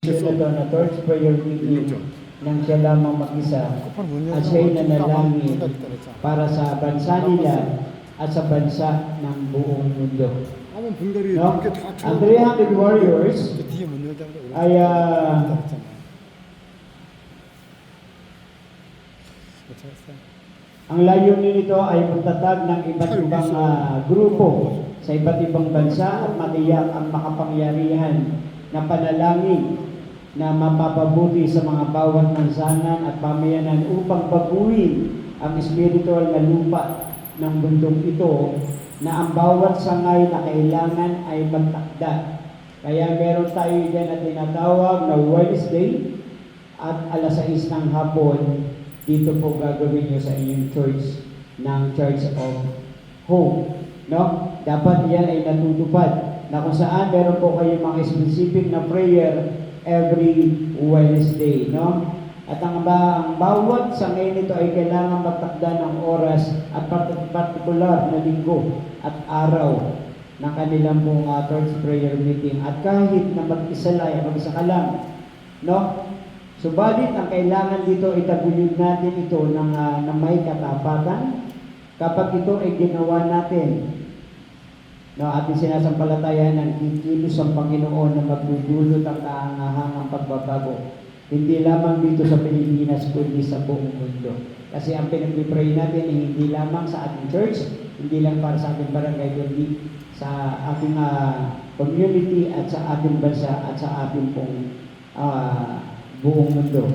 Ito na Torch Prayer Meeting nang siya lamang mag-isa at siya'y nanalangin para sa bansa nila at sa bansa ng buong mundo. 하면 분들이 No? 이렇게 다 Ang 300 warriors 그 뒤에 문 열자고 그래. ay ang layunin nito ay magtatag ng iba't ibang grupo sa iba't ibang bansa at matiyak ang makapangyarihan na panalangin na mapapabuti sa mga bawat mansanan at pamayanan upang baguhin ang spiritual na lupa ng bundok ito na ang bawat sangay na kailangan ay magtakda. Kaya meron tayo dyan na tinatawag na Wednesday at alas 6 ng hapon, dito po gagawin nyo sa inyong church ng Church of Hope. No? Dapat yan ay natutupad na kung saan meron po kayo mga specific na prayer every Wednesday, no? At ang bawat sangay nito ay kailangan magtakda ng oras at partikular na linggo at araw ng kanilang pong Torch Prayer Meeting. At kahit na mag-isa ka lang, no? Subalit ang kailangan dito ay taguyod natin ito ng may katapatan kapag ito ay ginawa natin. No, ating sinasampalatayan ng kikilos ang Panginoon na magdudulot ang kaangahangang pagbabago. Hindi lamang dito sa Pilipinas, kundi sa buong mundo. Kasi ang pinag-pray natin ay hindi lamang sa ating church, hindi lang para sa ating barangay, kundi sa ating community at sa ating bansa at sa ating pong buong mundo.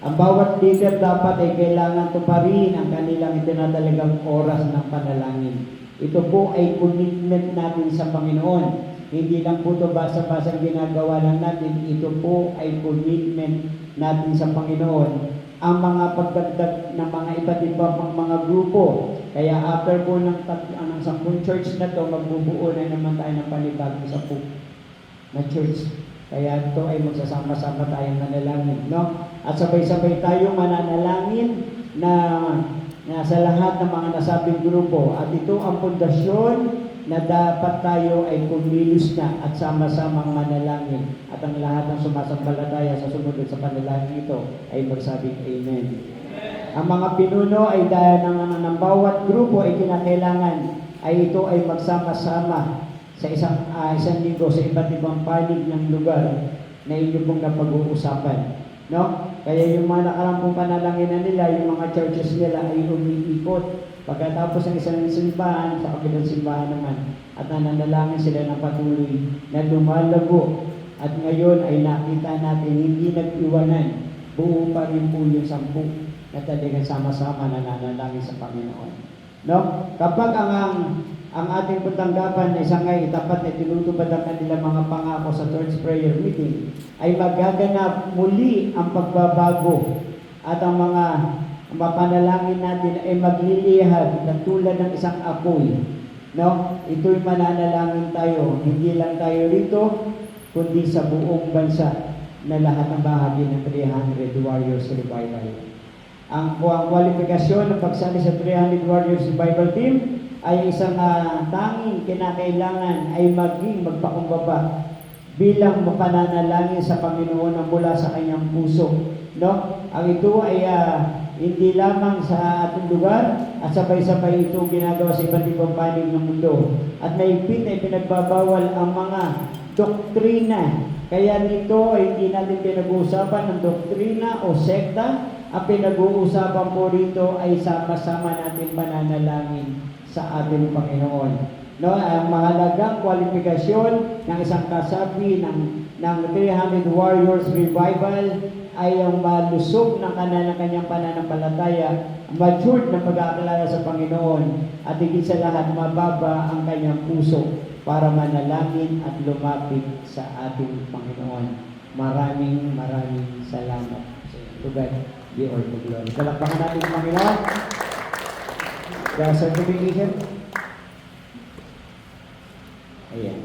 Ang bawat leader dapat ay kailangan tuparin ang kanilang itinatalagang oras ng panalangin. Ito po ay commitment natin sa Panginoon. Hindi lang po ito basa-basa ginagawa lang natin. Ito po ay commitment natin sa Panginoon. Ang mga pagdagdag ng mga iba't ibang mga grupo. Kaya after po ng 10 church na to, magbubuo na naman tayo ng panibagong 10 na church. Kaya ito ay magsasama-sama tayong manalangin. No? At sabay-sabay tayong mananalangin na sa lahat ng mga nasabing grupo. At ito ang pundasyon na dapat tayo ay kumilos na at sama-samang manalangin. At ang lahat ng sumasambalataya sa sumunod sa panalangin ito ay magsabing Amen. Ang mga pinuno ay dahil ng bawat grupo ay kinakailangan ay ito ay magsama-sama sa isang linggo sa iba't ibang panig ng lugar na inyo pong napag-uusapan. No? Kaya yung mga nakarampong panalangin nila, yung mga churches nila ay umiikot. Pagkatapos ng isang simbahan, sa kabilang simbahan naman, at nananalangin sila ng patuloy na lumalago. At ngayon ay nakita natin, hindi nag-iwanan. Buo pa rin po yung 10 na talagang sama-sama na nananalangin sa Panginoon. No? Kapag ang ating pagtanggapan ay sangay tapat na tinutupad ang kanilang mga pangako sa Torch Prayer Meeting, ay magaganap muli ang pagbabago at ang mga mapanalangin natin ay maglilihad na tulad ng isang apoy. No? Ito'y mananalangin tayo, hindi lang tayo rito, kundi sa buong bansa na lahat ng bahagi ng 300 Warriors Revival. Ang kwalifikasyon ng pagsali sa 300 Warriors Revival Team ay isang tanging kinakailangan ay magpakumbaba bilang mapananalangin sa Panginoon na mula sa kanyang puso. No? Ang ito ay hindi lamang sa ating lugar at sabay-sabay ito ginagawa sa iba't ibang panig ng mundo. At mahigpit ay pinagbabawal ang mga doktrina. Kaya nito ay hindi natin pinag-uusapan ng doktrina o sekta. Ang pinag-uusapan po rito ay sama-sama natin pananalangin sa ating Panginoon. No, ang mahalagang kwalifikasyon ng isang kasapi ng 300 Warriors Revival ay ang malusog ng kanyang pananampalataya, matured na pag-aalala sa Panginoon, at higit sa lahat mababa ang kanyang puso para manalangin at lumapit sa ating Panginoon. Maraming salamat. To God be all the glory. Palakpakan natin ang Panginoon. The certification. Ayan.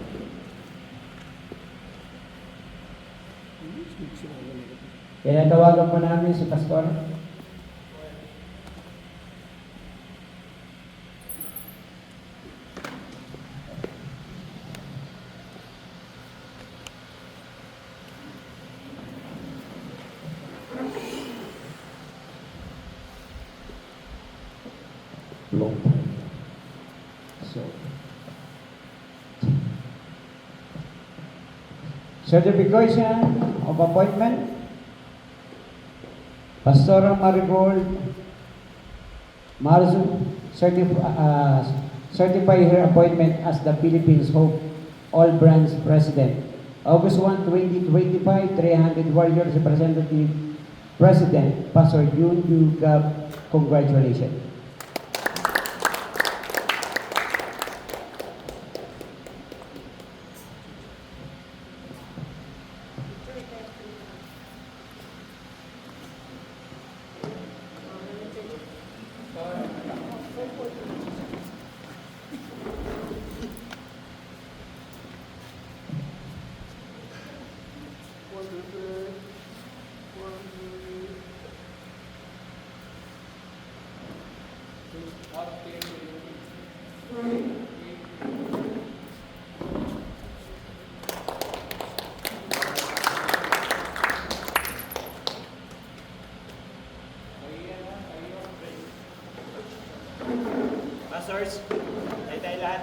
Kaya tawagan po namin si Pastor. Certification of appointment. Pastora Marigold Marzun certify her appointment as the Philippines Hope All Branch President. August 1, 2025, 300 Warriors Representative President, Pastor Jun Gab. Congratulations. Pastors, tayo lahat.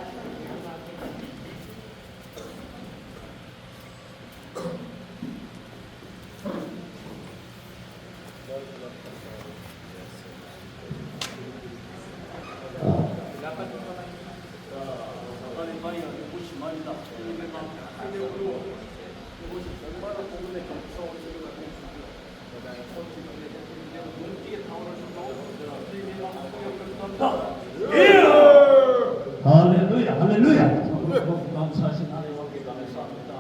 할렐루야, 할렐루야. 감사하신 하나님께 감사합니다.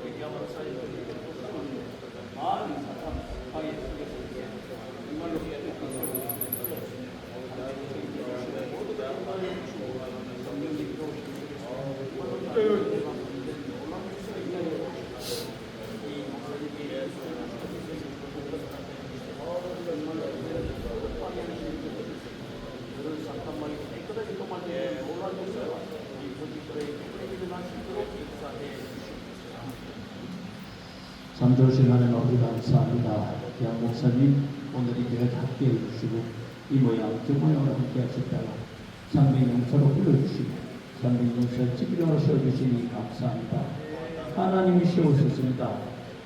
우리 감사의 많은 사람 방에 속에서 정말로 참 좋으신 하나님 아버지 감사합니다. 양 목사님 오늘 이 교회 함께해 주시고 이 모양 저 모양을 함께 하셨다가 300명서로 불러주시고 300명서 집이라고 세워주시니 감사합니다. 하나님이 세우셨습니다.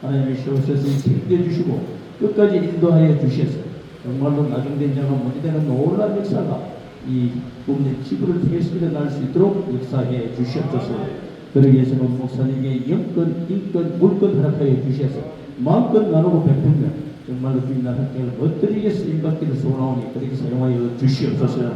하나님이 세우셔서 챙겨주시고 끝까지 인도하여 주셔서 정말로 나중된 자가 못이 되는 놀라운 역사가 이 국내 지구를 통해서 일어날 수 있도록 역사해 주시옵소서. 그러기 위해서는 목사님에게 영권, 인권, 물권 허락하여 주셔서 마음껏 나누고 베풀며 정말로 주님 나라 학교를 멋들이게 쓰임받기를 소원하오니 그렇게 사용하여 주시옵소서.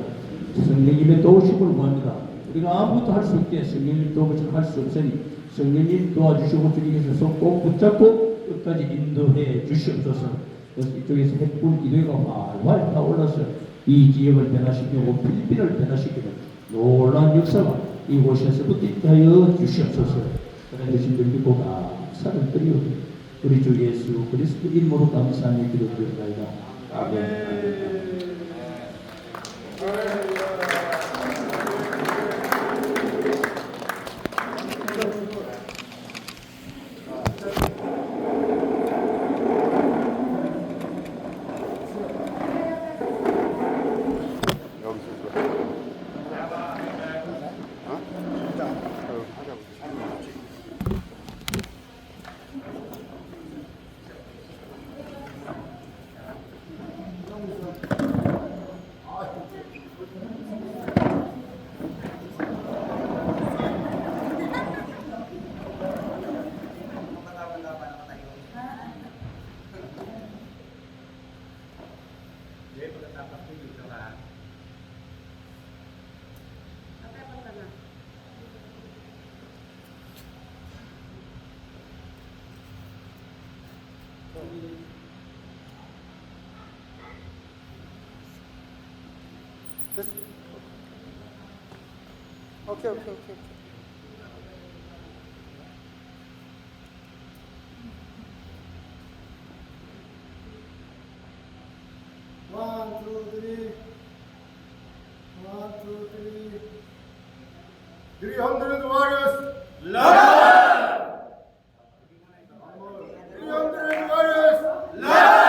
성령님의 도우심을 구합니다. 우리가 아무것도 할 수 없게 성령님 도우심을 할 수 없으니 성령님 도와주시고 주님께서 손 꼭 붙잡고 끝까지 인도해 주시옵소서. 그래서 이쪽에서 핵불 기도가 활활 타올라서 이 지역을 변화시키고 필리핀을 변화시키는 놀라운 역사가 이곳에서부터 있게 하여 주시옵소서. 그런 주신들 믿고 감사를 드리오니 우리 주 예수 그리스도 이름으로 감사하며 기도드립니다. 아멘. Okay. 1, 2, 3. 1, 2, 3. 300 warriors. Live! 300 warriors. Live!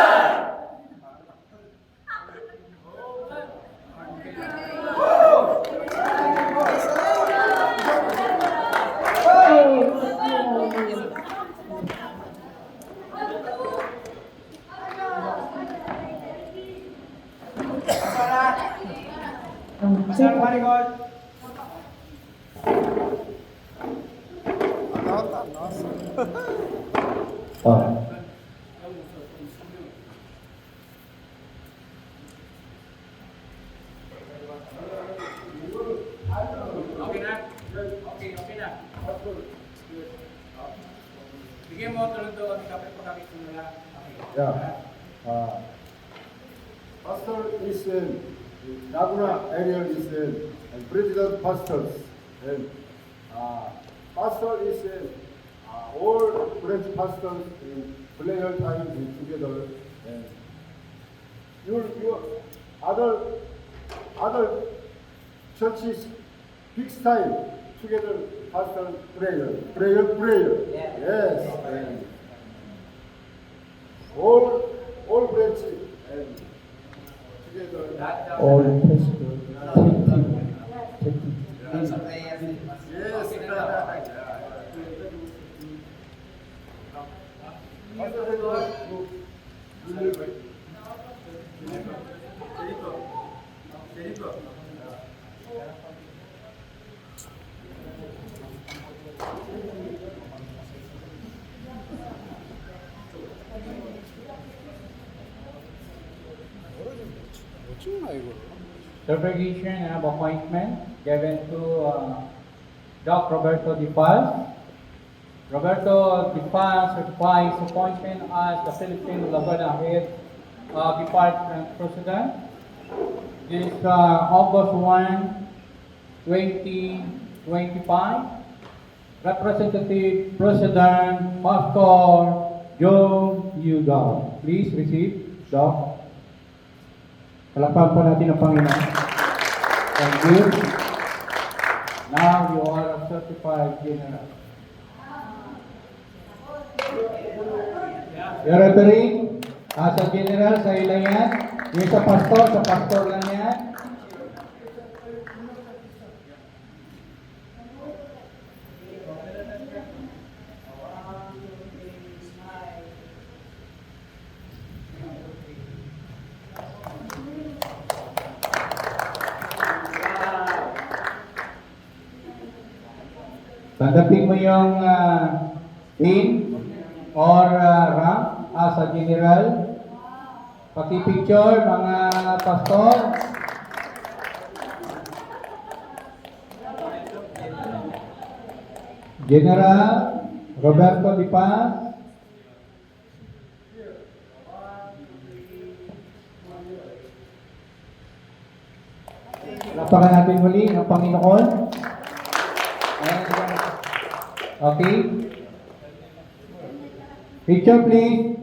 Pastor Marigot. Oh. Okay na? Okay na. Bigyan mo tulong-tulong ang kapit pa kami simula. Yeah. Pastor is Laguna area is and president pastors and pastor is all branch pastors in prayer time together and your other churches fixed time together pastor prayer yes and all branches and together All pastor. yes Subrogation of appointment given to Doc Roberto Di Paz. Roberto Di Paz requires appointment as the Philippine Laguna Head Department President. This August 1, 2025. Representative President Pastor Joe Yugal. Please receive, Doc. Palakpakan po natin ang Panginoon. Thank you. Now you are a certified general. Your referee, sa general, sa ilan yan. Yung sa pastor lang yan. Tanggapin mo yung pin or rank as a general. Paki-picture mga pastor. General Roberto Di Paz. Lapakan natin muli ang Panginoon. Okay. Picture please.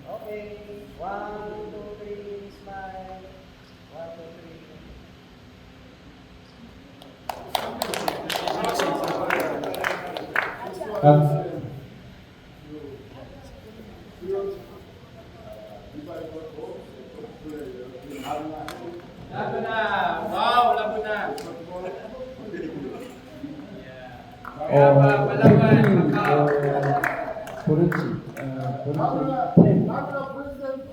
Okay, 1, 2, 3, smile. 1, 2, 3. Labo na! Wow, labo na! Kaya pa, palawan, Macau. Puruchi. Laguna president